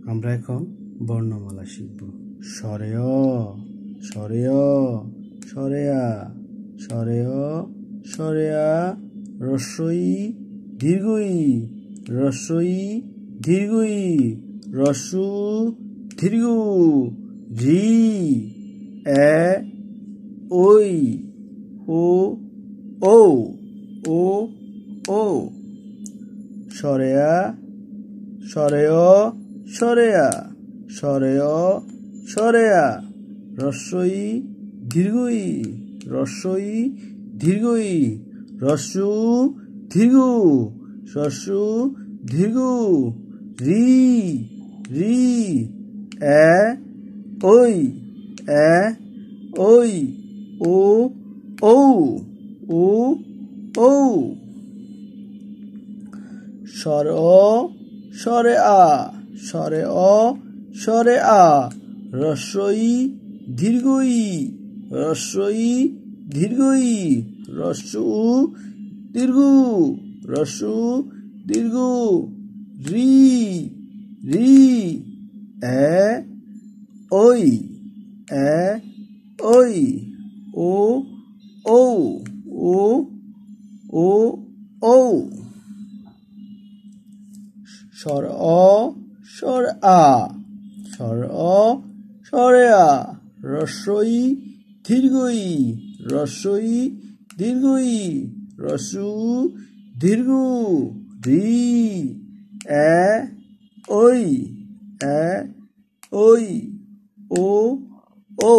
আমরা এখন বর্ণমালা শিখব। স্বরে অ, স্বরে অ, স্বরে আ, স্বরে অ, স্বরে আ, রস্বই দীর্ঘই, রস্বই দীর্ঘই, রস্যু দীর্ঘ, রি এ ওই, ও ও, ও ও, স্বরে আ, স্বরে অ, স্বরে আ, স্বরে অ, স্বরে আ, রস্বই দীর্ঘই, রস্বই দীর্ঘই, রস্যু দীর্ঘ, রস্যু দীর্ঘ, রি রি এ ওই, এ ওই, ও ও, ও ও, স্বর অ, স্বরে আ, স্বরে অ, স্বরে আ, রস্বই দীর্ঘই, রস্বই দীর্ঘই, রস্যু দীর্ঘ, রস্যু দীর্ঘ, রি রি এ ওই, এ ওই, ও ও, ও ও ও, স্বর অ, স্বর আ, স্বর অ, স্বরে আ, রস্বই দীর্ঘই, রস্বই দীর্ঘই, রস্যু দীর্ঘ, রি এ ওই, এ ওই, ও ও।